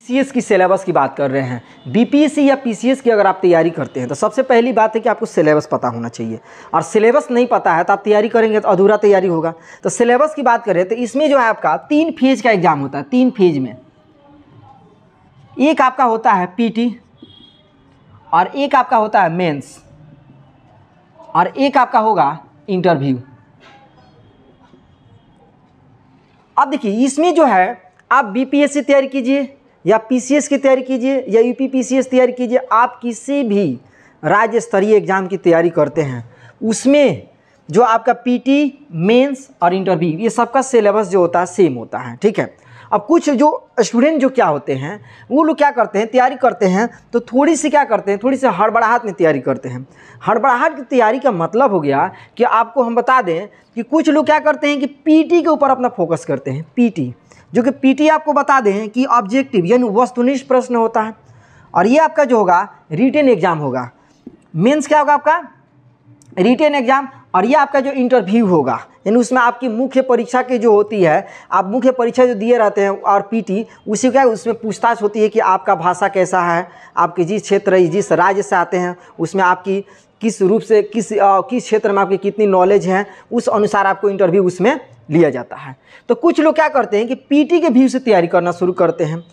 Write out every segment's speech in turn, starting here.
PCS की syllabus की बात कर रहे हैं, बीपीएससी या पीसीएस की अगर आप तैयारी करते हैं तो सबसे पहली बात है कि आपको सिलेबस पता होना चाहिए। और सिलेबस नहीं पता है तो आप तैयारी करेंगे तो अधूरा तैयारी होगा। तो सिलेबस की बात करें तो इसमें जो है आपका 3 फेज का एग्जाम होता है। 3 फेज में एक आपका होता है पीटी, और एक आपका होता है मेंस, और एक आपका होगा इंटरव्यू। अब देखिए इसमें जो है आप बीपीएससी तैयारी कीजिए या पीसीएस की तैयारी कीजिए या यूपी पीसीएस तैयारी कीजिए, आप किसी भी राज्य स्तरीय एग्जाम की तैयारी करते हैं उसमें जो आपका पीटी, मेंस और इंटरव्यू ये सबका सिलेबस जो होता है सेम होता है, ठीक है। अब कुछ जो स्टूडेंट जो क्या होते हैं वो लोग क्या करते हैं, तैयारी करते हैं तो थोड़ी सी क्या करते हैं, थोड़ी सी हड़बड़ाहट में तैयारी करते हैं। हड़बड़ाहट की तैयारी का मतलब हो गया कि आपको हम बता दें कि कुछ लोग क्या करते हैं कि पीटी के ऊपर अपना फोकस करते हैं। पीटी जो कि पीटी आपको बता दें कि ऑब्जेक्टिव यानी वस्तुनिष्ठ प्रश्न होता है, और ये आपका जो होगा रिटेन एग्जाम होगा। मेंस क्या होगा आपका रिटेन एग्जाम, और ये आपका जो इंटरव्यू होगा यानी उसमें आपकी मुख्य परीक्षा की जो होती है, आप मुख्य परीक्षा जो दिए रहते हैं, और पीटी उसी क्या है उसमें पूछताछ होती है कि आपका भाषा कैसा है, आपके जिस क्षेत्र जिस राज्य से आते हैं उसमें आपकी किस रूप से किस क्षेत्र में आपकी कितनी नॉलेज है, उस अनुसार आपको इंटरव्यू उसमें लिया जाता है। तो कुछ लोग क्या करते हैं कि पीटी के व्यू से तैयारी करना शुरू करते हैं।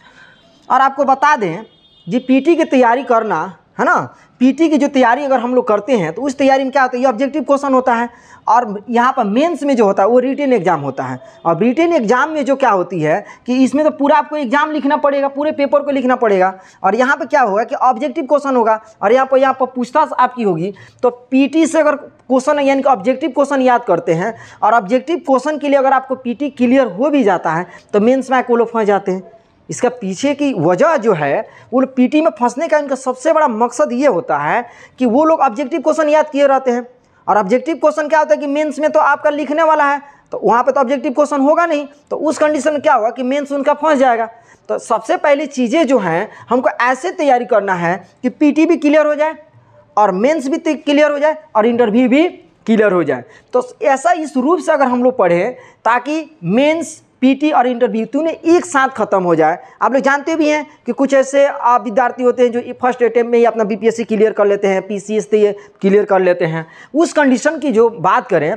और आपको बता दें जी पीटी की तैयारी करना है ना, पीटी की जो तैयारी अगर हम लोग करते हैं तो उस तैयारी में क्या होता है, ये ऑब्जेक्टिव क्वेश्चन होता है, और यहाँ पर मेंस में जो होता है वो रिटेन एग्जाम होता है। और रिटेन एग्जाम में जो क्या होती है कि इसमें तो पूरा आपको एग्जाम लिखना पड़ेगा, पूरे पेपर को लिखना पड़ेगा, और यहाँ पे क्या होगा कि ऑब्जेक्टिव क्वेश्चन होगा, और यहाँ पर पूछताछ आपकी होगी। तो पीटी से अगर क्वेश्चन यानी कि ऑब्जेक्टिव क्वेश्चन याद करते हैं, और ऑब्जेक्टिव क्वेश्चन के लिए अगर आपको पीटी क्लियर हो भी जाता है तो मेंस में वो लोग फंस जाते हैं। इसका पीछे की वजह जो है वो लोग पीटी में फंसने का इनका सबसे बड़ा मकसद ये होता है कि वो लोग ऑब्जेक्टिव क्वेश्चन याद किए रहते हैं, और ऑब्जेक्टिव क्वेश्चन क्या होता है कि मेंस में तो आपका लिखने वाला है तो वहाँ पे तो ऑब्जेक्टिव क्वेश्चन होगा नहीं, तो उस कंडीशन में क्या होगा कि मेंस उनका फंस जाएगा। तो सबसे पहली चीज़ें जो हैं हमको ऐसे तैयारी करना है कि पीटी भी क्लियर हो जाए और मेंस भी क्लियर हो जाए और इंटरव्यू भी क्लियर हो जाए। तो ऐसा इस रूप से अगर हम लोग पढ़ें ताकि मेंस, पीटी और इंटरव्यू तीनों एक साथ खत्म हो जाए। आप लोग जानते भी हैं कि कुछ ऐसे विद्यार्थी होते हैं जो फर्स्ट अटेम्प्ट में ही अपना बीपीएससी क्लियर कर लेते हैं, पीसीएस से क्लियर कर लेते हैं। उस कंडीशन की जो बात करें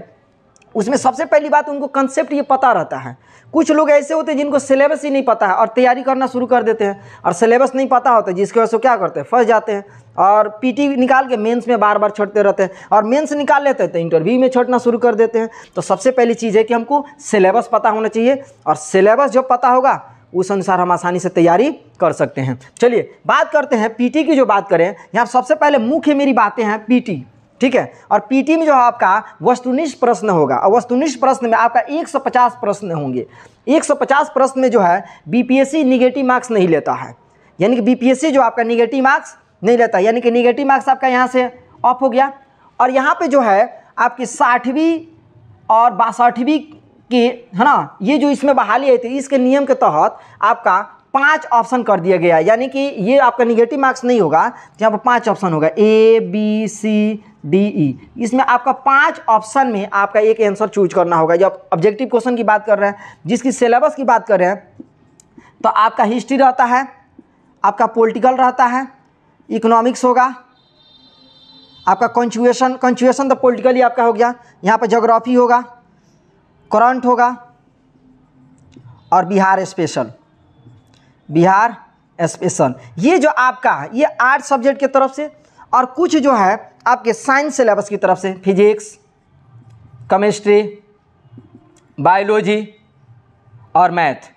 उसमें सबसे पहली बात उनको कंसेप्ट ये पता रहता है। कुछ लोग ऐसे होते हैं जिनको सिलेबस ही नहीं पता है और तैयारी करना शुरू कर देते हैं, और सिलेबस नहीं पता होता जिसकी वजह से क्या करते हैं फंस जाते हैं, और पीटी निकाल के मेंस में बार बार छटते रहते हैं, और मेंस निकाल लेते हैं तो इंटरव्यू में छटना शुरू कर देते हैं। तो सबसे पहली चीज़ है कि हमको सिलेबस पता होना चाहिए, और सिलेबस जब पता होगा उस अनुसार हम आसानी से तैयारी कर सकते हैं। चलिए बात करते हैं पीटी की। जो बात करें यहाँ सबसे पहले मुख्य मेरी बातें हैं पीटी, ठीक है। और पीटी में जो आपका वस्तुनिष्ठ प्रश्न होगा, और वस्तुनिष्ठ प्रश्न में आपका 150 प्रश्न होंगे। 150 प्रश्न में जो है बीपीएससी निगेटिव मार्क्स नहीं लेता है, यानी कि बीपीएससी जो आपका निगेटिव मार्क्स नहीं लेता, यानी कि निगेटिव मार्क्स आपका यहाँ से ऑफ हो गया। और यहाँ पे जो है आपकी 60वीं और 62वीं के है ना, ये जो इसमें बहाली आई थी इसके नियम के तहत आपका 5 ऑप्शन कर दिया गया, यानी कि ये आपका निगेटिव मार्क्स नहीं होगा, यहाँ पर 5 ऑप्शन होगा A B C D E। इसमें आपका 5 ऑप्शन में आपका एक आंसर चूज करना होगा। जब ऑब्जेक्टिव क्वेश्चन की बात कर रहे हैं, जिसकी सिलेबस की बात कर रहे हैं, तो आपका हिस्ट्री रहता है, आपका पॉलिटिकल रहता है, इकोनॉमिक्स होगा, आपका कंजुएशन तो पॉलिटिकल ही आपका हो गया, यहाँ पर ज्योग्राफी होगा, करंट होगा, और बिहार स्पेशल। ये जो आपका ये 8 सब्जेक्ट की तरफ से, और कुछ जो है आपके साइंस सिलेबस की तरफ से फिजिक्स, केमिस्ट्री, बायोलॉजी और मैथ।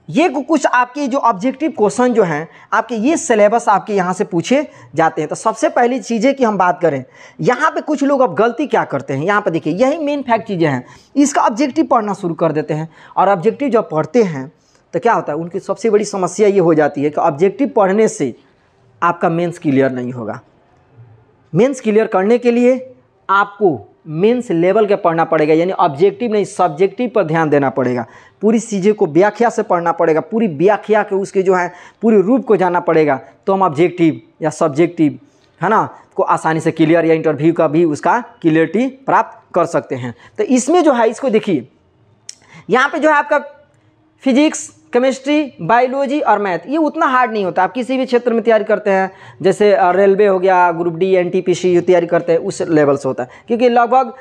ये कुछ आपके जो ऑब्जेक्टिव क्वेश्चन जो हैं आपके ये सिलेबस आपके यहाँ से पूछे जाते हैं। तो सबसे पहली चीज़ें की हम बात करें, यहाँ पे कुछ लोग अब गलती क्या करते हैं, यहाँ पे देखिए यही मेन फैक्ट चीज़ें हैं। इसका ऑब्जेक्टिव पढ़ना शुरू कर देते हैं, और ऑब्जेक्टिव जब पढ़ते हैं तो क्या होता है उनकी सबसे बड़ी समस्या ये हो जाती है कि ऑब्जेक्टिव पढ़ने से आपका मेंस क्लियर नहीं होगा। मेंस क्लियर करने के लिए आपको मेंस लेवल के पढ़ना पड़ेगा, यानी ऑब्जेक्टिव नहीं सब्जेक्टिव पर ध्यान देना पड़ेगा। पूरी चीज़ें को व्याख्या से पढ़ना पड़ेगा, पूरी व्याख्या के उसके जो है पूरी रूप को जानना पड़ेगा, तो हम ऑब्जेक्टिव या सब्जेक्टिव है ना को आसानी से क्लियर या इंटरव्यू का भी उसका क्लियरिटी प्राप्त कर सकते हैं। तो इसमें जो है इसको देखिए, यहाँ पे जो है आपका फिजिक्स, केमिस्ट्री, बायोलॉजी और मैथ ये उतना हार्ड नहीं होता। आप किसी भी क्षेत्र में तैयारी करते हैं, जैसे रेलवे हो गया, ग्रुप डी, एनटीपीसी जो तैयारी करते हैं उस लेवल से होता है, क्योंकि लगभग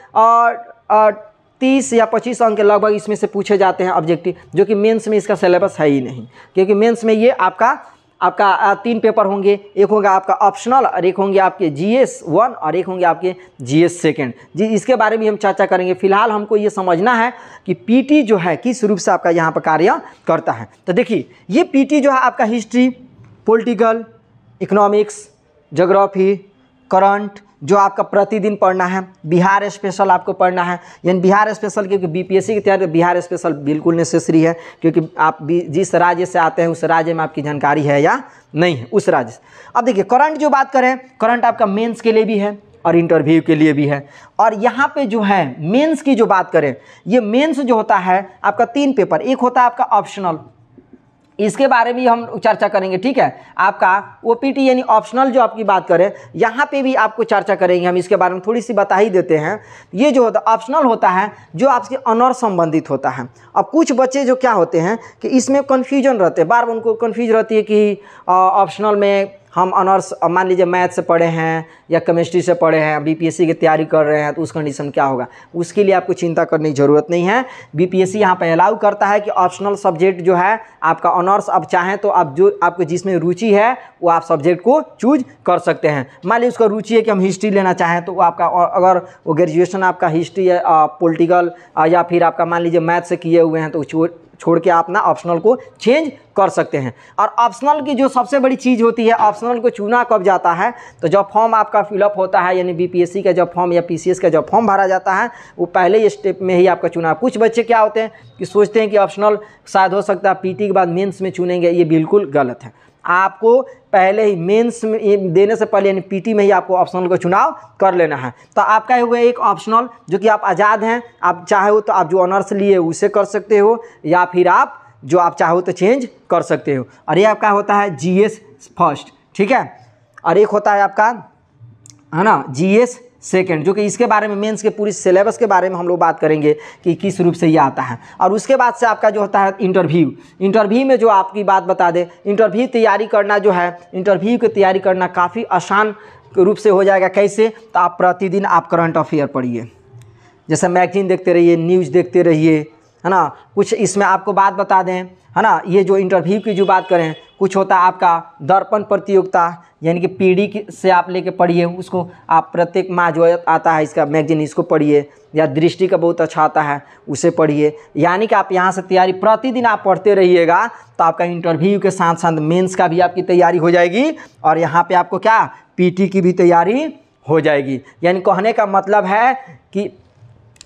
30 या 25 अंक के लगभग इसमें से पूछे जाते हैं ऑब्जेक्टिव, जो कि मेंस में इसका सिलेबस है ही नहीं। क्योंकि मेंस में ये आपका 3 पेपर होंगे, एक होगा आपका ऑप्शनल और एक होंगे आपके GS 1 और एक होंगे आपके GS 2 जी। इसके बारे में हम चर्चा करेंगे। फिलहाल हमको ये समझना है कि पीटी जो है किस रूप से आपका यहाँ पर कार्य करता है। तो देखिए, ये पीटी जो है आपका history, political, economics, geography, current जो आपका प्रतिदिन पढ़ना है, बिहार स्पेशल आपको पढ़ना है। यानी बिहार स्पेशल, क्योंकि बीपीएससी की तैयारी बिहार स्पेशल बिल्कुल नेसेसरी है, क्योंकि आप जिस राज्य से आते हैं उस राज्य में आपकी जानकारी है या नहीं है उस राज्य से। अब देखिए, करंट जो बात करें, करंट आपका मेंस के लिए भी है और इंटरव्यू के लिए भी है। और यहाँ पे जो है मेंस की जो बात करें, ये मेंस जो होता है आपका 3 पेपर, एक होता है आपका ऑप्शनल, इसके बारे में हम चर्चा करेंगे। ठीक है, आपका ओपीटी यानी ऑप्शनल जो आपकी बात करें, यहाँ पे भी आपको चर्चा करेंगे हम, इसके बारे में थोड़ी सी बता ही देते हैं। ये जो होता है ऑप्शनल होता है जो आपके ऑनर संबंधित होता है। अब कुछ बच्चे जो क्या होते हैं कि इसमें कन्फ्यूजन रहते हैं, बार बार उनको कन्फ्यूज रहती है कि ऑप्शनल में हम ऑनर्स मान लीजिए मैथ से पढ़े हैं या केमिस्ट्री से पढ़े हैं, बीपीएससी की तैयारी कर रहे हैं, तो उस कंडीशन क्या होगा। उसके लिए आपको चिंता करने की ज़रूरत नहीं है। बीपीएससी यहाँ पे अलाउ करता है कि ऑप्शनल सब्जेक्ट जो है आपका ऑनर्स, अब चाहें तो आप जो आपको जिसमें रुचि है वो आप सब्जेक्ट को चूज कर सकते हैं। मान लीजिए उसका रुचि है कि हम हिस्ट्री लेना चाहें, तो आपका अगर वो ग्रेजुएशन आपका हिस्ट्री है, पॉलिटिकल या फिर आपका मान लीजिए मैथ से किए हुए हैं, तो छोड़ के आप ना ऑप्शनल को चेंज कर सकते हैं। और ऑप्शनल की जो सबसे बड़ी चीज़ होती है, ऑप्शनल को चुना कब जाता है, तो जब फॉर्म आपका फिलअप होता है, यानी बीपीएससी का जब फॉर्म या पीसीएस का जब फॉर्म भरा जाता है, वो पहले ही स्टेप में ही आपका चुना। कुछ बच्चे क्या होते हैं कि सोचते हैं कि ऑप्शनल शायद हो सकता है पीटी के बाद मेंस में चुनेंगे, ये बिल्कुल गलत है। आपको पहले ही मेंस में देने से पहले यानी पीटी में ही आपको ऑप्शनल का चुनाव कर लेना है। तो आपका हुआ एक ऑप्शनल जो कि आप आज़ाद हैं, आप चाहे हो तो आप जो ऑनर्स लिए उसे कर सकते हो, या फिर आप जो आप चाहो तो चेंज कर सकते हो। और ये आपका होता है जीएस फर्स्ट, ठीक है, और एक होता है आपका है ना जीएस सेकेंड, जो कि इसके बारे में मेंस के पूरी सिलेबस के बारे में हम लोग बात करेंगे कि किस रूप से ये आता है। और उसके बाद से आपका जो होता है इंटरव्यू। इंटरव्यू में जो आपकी बात बता दें, इंटरव्यू तैयारी करना जो है, इंटरव्यू की तैयारी करना काफ़ी आसान रूप से हो जाएगा। कैसे, तो आप प्रतिदिन आप करंट अफेयर पढ़िए, जैसे मैगजीन देखते रहिए, न्यूज़ देखते रहिए, है ना। कुछ इसमें आपको बात बता दें, है ना, ये जो इंटरव्यू की जो बात करें, कुछ होता है आपका दर्पण प्रतियोगिता, यानी कि पीढ़ी से आप लेके पढ़िए उसको, आप प्रत्येक माह जो आता है इसका मैगजीन, इसको पढ़िए, या दृष्टि का बहुत अच्छा आता है उसे पढ़िए। यानी कि आप यहाँ से तैयारी प्रतिदिन आप पढ़ते रहिएगा, तो आपका इंटरव्यू के साथ साथ मेंस का भी आपकी तैयारी हो जाएगी, और यहाँ पे आपको क्या पीटी की भी तैयारी हो जाएगी। यानी कहने का मतलब है कि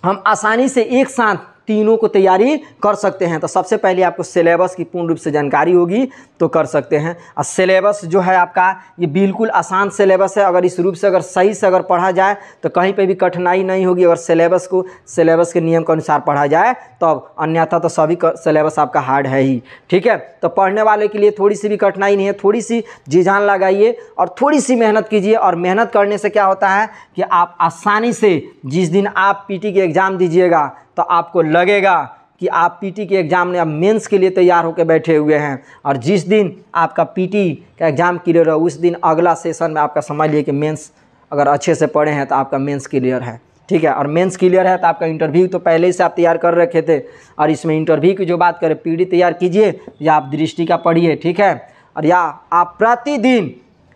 हम आसानी से एक साथ तीनों को तैयारी कर सकते हैं। तो सबसे पहले आपको सिलेबस की पूर्ण रूप से जानकारी होगी तो कर सकते हैं। और सिलेबस जो है आपका ये बिल्कुल आसान सिलेबस है। अगर इस रूप से अगर सही से अगर पढ़ा जाए तो कहीं पे भी कठिनाई नहीं होगी। अगर सिलेबस के नियम के अनुसार पढ़ा जाए तो अन्यथा तो सभी सिलेबस आपका हार्ड है ही, ठीक है। तो पढ़ने वाले के लिए थोड़ी सी भी कठिनाई नहीं है, थोड़ी सी जी जान लगाइए और थोड़ी सी मेहनत कीजिए। और मेहनत करने से क्या होता है कि आप आसानी से जिस दिन आप पीटी के एग्ज़ाम दीजिएगा तो आपको लगेगा कि आप पीटी के एग्ज़ाम में आप मेंस के लिए तैयार होकर बैठे हुए हैं। और जिस दिन आपका पीटी का एग्ज़ाम क्लियर हो उस दिन अगला सेशन में आपका समझ लिए कि मेंस अगर अच्छे से पढ़े हैं तो आपका मेंस क्लियर है, ठीक है। और मेंस क्लियर है तो आपका इंटरव्यू तो पहले ही से आप तैयार कर रखे थे। और इसमें इंटरव्यू की जो बात करें, पीटी तैयार कीजिए या आप दृष्टि का पढ़िए, ठीक है। और या आप प्रतिदिन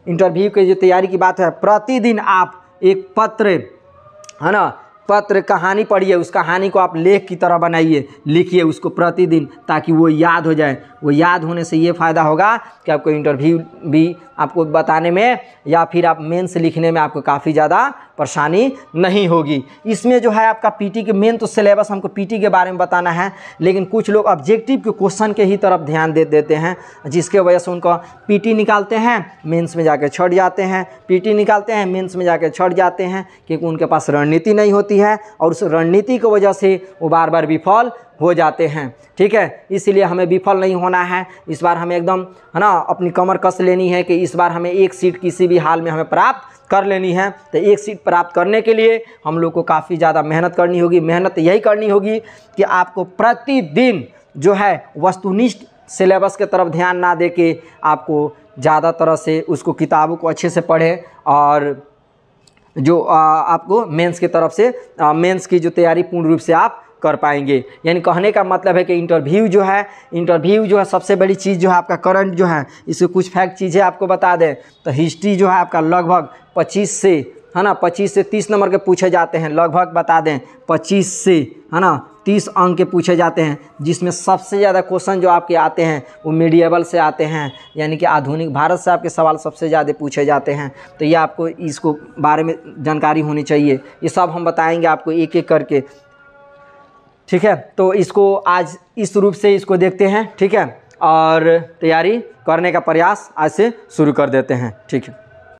इंटरव्यू की जो तैयारी की बात है, प्रतिदिन आप एक पत्र, है ना, पत्र कहानी पढ़िए, उस कहानी को आप लेख की तरह बनाइए, लिखिए उसको प्रतिदिन, ताकि वो याद हो जाए। वो याद होने से ये फ़ायदा होगा कि आपको इंटरव्यू भी आपको बताने में या फिर आप मेंस लिखने में आपको काफ़ी ज़्यादा परेशानी नहीं होगी। इसमें जो है आपका पीटी के मेन तो सिलेबस हमको पीटी के बारे में बताना है, लेकिन कुछ लोग ऑब्जेक्टिव के क्वेश्चन के ही तरफ ध्यान दे देते हैं, जिसके वजह से उनका पीटी निकालते हैं, मेंस में जाके छट जाते हैं, पीटी निकालते हैं, मेंस में जाके छट जाते हैं, क्योंकि उनके पास रणनीति नहीं होती है और उस रणनीति की वजह से वो बार बार विफल हो जाते हैं, ठीक है। इसलिए हमें विफल नहीं होना है। इस बार हमें एकदम, है ना, अपनी कमर कस लेनी है कि इस बार हमें एक सीट किसी भी हाल में हमें प्राप्त कर लेनी है। तो एक सीट प्राप्त करने के लिए हम लोग को काफ़ी ज़्यादा मेहनत करनी होगी। मेहनत यही करनी होगी कि आपको प्रतिदिन जो है वस्तुनिष्ठ सिलेबस के तरफ ध्यान ना दे के आपको ज़्यादा तरह से उसको किताबों को अच्छे से पढ़ें और जो आपको मेंस की तरफ से मेंस की जो तैयारी पूर्ण रूप से आप कर पाएंगे। यानी कहने का मतलब है कि इंटरव्यू जो है सबसे बड़ी चीज़ जो है आपका करंट जो है, इससे कुछ फैक्ट चीज़ें आपको बता दें तो हिस्ट्री जो है आपका लगभग 25 से 30 नंबर के पूछे जाते हैं, लगभग बता दें 25 से 30 अंक के पूछे जाते हैं, जिसमें सबसे ज़्यादा क्वेश्चन जो आपके आते हैं वो मिडिएवल से आते हैं, यानी कि आधुनिक भारत से आपके सवाल सबसे ज़्यादा पूछे जाते हैं। तो ये आपको इसको बारे में जानकारी होनी चाहिए। ये सब हम बताएंगे आपको एक एक करके, ठीक है। तो इसको आज इस रूप से इसको देखते हैं, ठीक है, और तैयारी करने का प्रयास आज से शुरू कर देते हैं, ठीक है।